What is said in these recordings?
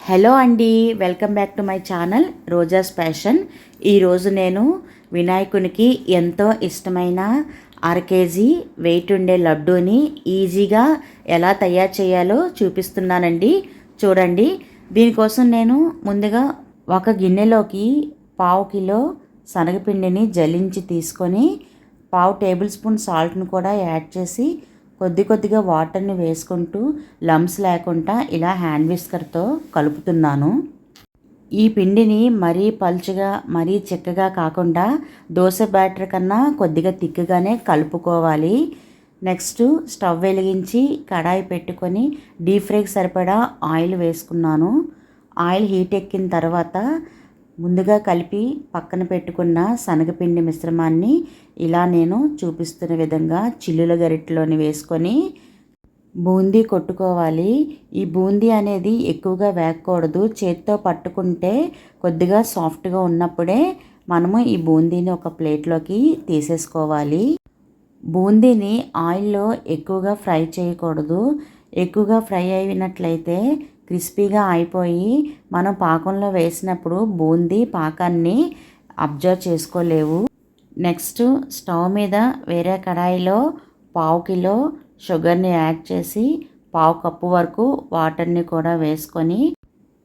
Hello అండి, welcome back to my channel Roja's fashion. ఈరోజు నేను వినాయకునికి ఎంతో ఇష్టమైన 1/2 కేజీ వెయిట్ ఉండే లడ్డూని ఈజీగా ఎలా తయారు చేయాలో చూపిస్తున్నానండి. చూడండి, దీనికోసం నేను ముందుగా ఒక గిన్నెలోకి 1/2 కిలో శనగపిండిని జల్లించి తీసుకొని 1/2 టేబుల్ స్పూన్ సాల్ట్ను కూడా యాడ్ చేసి కొద్దిగా వాటర్ని వేసుకుంటూ లమ్స్ లేకుండా ఇలా హ్యాండ్ విస్కర్తో కలుపుతున్నాను. ఈ పిండిని మరీ పల్చగా మరీ చిక్కగా కాకుండా దోశ బ్యాటర్ కన్నా కొద్దిగా తిక్కుగానే కలుపుకోవాలి. నెక్స్ట్ స్టవ్ వెలిగించి కడాయి పెట్టుకొని డీప్ ఫ్రైకి సరిపడా ఆయిల్ వేసుకున్నాను. ఆయిల్ హీట్ ఎక్కిన తర్వాత ముందుగా కలిపి పక్కన పెట్టుకున్న శనగపిండి మిశ్రమాన్ని ఇలా నేను చూపిస్తున్న విధంగా చిల్లుల గరిటెలోని వేసుకొని బూందీ కొట్టుకోవాలి. ఈ బూందీ అనేది ఎక్కువగా వేగకూడదు. చేతితో పట్టుకుంటే కొద్దిగా సాఫ్ట్గా ఉన్నప్పుడే మనము ఈ బూందీని ఒక ప్లేట్లోకి తీసేసుకోవాలి. బూందీని ఆయిల్లో ఎక్కువగా ఫ్రై చేయకూడదు. ఎక్కువగా ఫ్రై అయినట్లయితే క్రిస్పీగా అయిపోయి మనం పాకంలో వేసినప్పుడు బూందీ పాకాన్ని అబ్జర్వ్ చేసుకోలేవు. నెక్స్ట్ స్టవ్ మీద వేరే కడాయిలో 1/2 కిలో షుగర్ని యాడ్ చేసి 1/2 కప్పు వరకు వాటర్ని కూడా వేసుకొని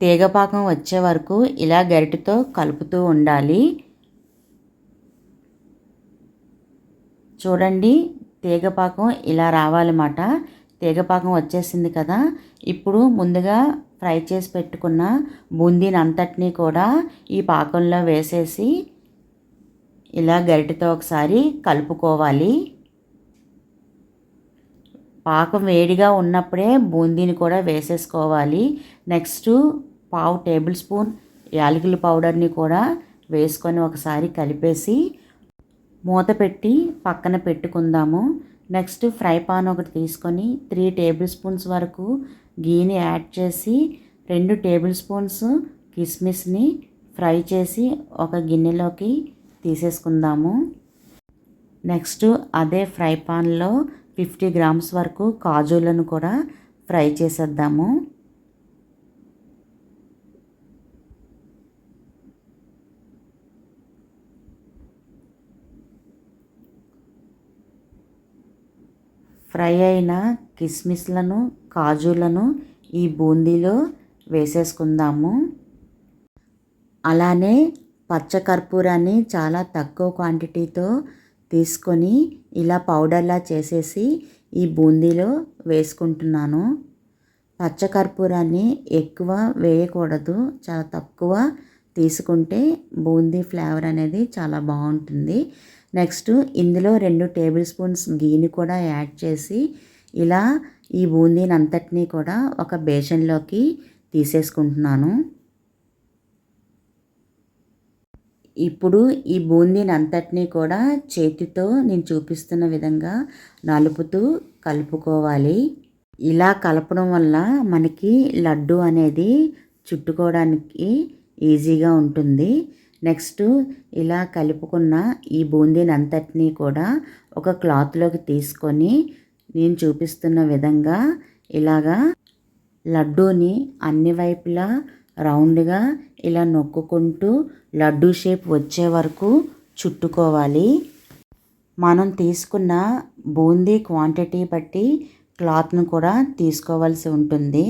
తీగపాకం వచ్చే వరకు ఇలా గరిటెతో కలుపుతూ ఉండాలి. చూడండి, తీగపాకం ఇలా రావాలన్నమాట. తీగపాకం వచ్చేసింది కదా. ఇప్పుడు ముందుగా ఫ్రై చేసి పెట్టుకున్న బూందీని అంతటినీ కూడా ఈ పాకంలో వేసేసి ఇలా గరిటెతో ఒకసారి కలుపుకోవాలి. పాకం వేడిగా ఉన్నప్పుడే బూందీని కూడా వేసేసుకోవాలి. నెక్స్ట్ 1/2 టేబుల్ స్పూన్ యాలకుల పౌడర్ని కూడా వేసుకొని ఒకసారి కలిపేసి మూత పెట్టి పక్కన పెట్టుకుందాము. నెక్స్ట్ ఫ్రై పాన్ ఒకటి తీసుకొని 3 టేబుల్ స్పూన్స్ వరకు గీని యాడ్ చేసి 2 టేబుల్ స్పూన్స్ కిస్మిస్ని ఫ్రై చేసి ఒక గిన్నెలోకి తీసేసుకుందాము. నెక్స్ట్ అదే ఫ్రై పాన్లో 50 గ్రామ్స్ వరకు కాజులను కూడా ఫ్రై చేసేద్దాము. ఫ్రై అయిన కిస్మిస్లను కాజులను ఈ బూందీలో వేసేసుకుందాము. అలానే పచ్చకర్పూరాన్ని చాలా తక్కువ క్వాంటిటీతో తీసుకొని ఇలా పౌడర్లా చేసేసి ఈ బూందీలో వేసుకుంటున్నాను. పచ్చకర్పూరాన్ని ఎక్కువ వేయకూడదు, చాలా తక్కువ తీసుకుంటే బూందీ ఫ్లేవర్ అనేది చాలా బాగుంటుంది. నెక్స్ట్ ఇందులో 2 టేబుల్ స్పూన్స్ గీని కూడా యాడ్ చేసి ఇలా ఈ బూందీని అంతటినీ కూడా ఒక బేషన్లోకి తీసేసుకుంటున్నాను. ఇప్పుడు ఈ బూందీని అంతటినీ కూడా చేతితో నేను చూపిస్తున్న విధంగా నలుపుతూ కలుపుకోవాలి. ఇలా కలపడం వల్ల మనకి లడ్డు అనేది చుట్టుకోవడానికి ఈజీగా ఉంటుంది. నెక్స్ట్ ఇలా కలుపుకున్న ఈ బూందీని అంతటినీ కూడా ఒక క్లాత్లోకి తీసుకొని నేను చూపిస్తున్న విధంగా ఇలాగా లడ్డూని అన్ని వైపులా రౌండ్గా ఇలా నొక్కుకుంటూ లడ్డూ షేప్ వచ్చే వరకు చుట్టుకోవాలి. మనం తీసుకున్న బూందీ క్వాంటిటీ బట్టి క్లాత్ను కూడా తీసుకోవాల్సి ఉంటుంది.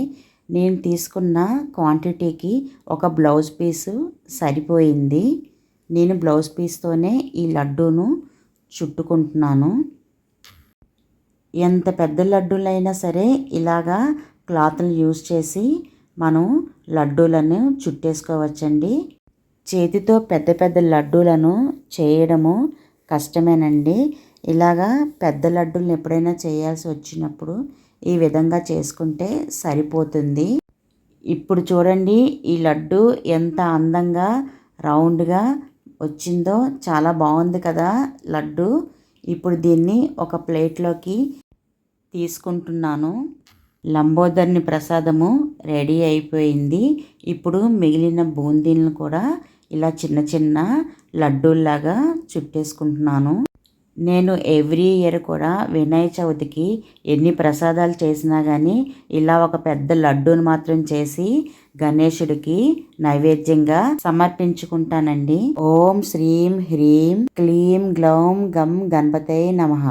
నేను తీసుకున్న క్వాంటిటీకి ఒక బ్లౌజ్ పీసు సరిపోయింది. నేను బ్లౌజ్ పీస్తోనే ఈ లడ్డూను చుట్టుకుంటున్నాను. ఎంత పెద్ద లడ్డూలైనా సరే ఇలాగా క్లాత్ని యూజ్ చేసి మనం లడ్డూలను చుట్టేసుకోవచ్చండి. చేతితో పెద్ద పెద్ద లడ్డూలను చేయడము కష్టమేనండి. ఇలాగా పెద్ద లడ్డూలను ఎప్పుడైనా చేయాల్సి వచ్చినప్పుడు ఈ విధంగా చేసుకుంటే సరిపోతుంది. ఇప్పుడు చూడండి, ఈ లడ్డు ఎంత అందంగా రౌండ్గా వచ్చిందో. చాలా బాగుంది కదా లడ్డు. ఇప్పుడు దీన్ని ఒక ప్లేట్లోకి తీసుకుంటున్నాను. లంబోదర్ని ప్రసాదము రెడీ అయిపోయింది. ఇప్పుడు మిగిలిన బూందీలను కూడా ఇలా చిన్న చిన్న లడ్డూల్లాగా చుట్టేసుకుంటున్నాను. నేను ఎవ్రీ ఇయర్ కూడా వినాయక చవితికి ఎన్ని ప్రసాదాలు చేసినా కానీ ఇలా ఒక పెద్ద లడ్డూని మాత్రం చేసి గణేశుడికి నైవేద్యంగా సమర్పించుకుంటానండి. ఓం శ్రీం హ్రీం క్లీం గ్లౌం గం గణపతే నమః.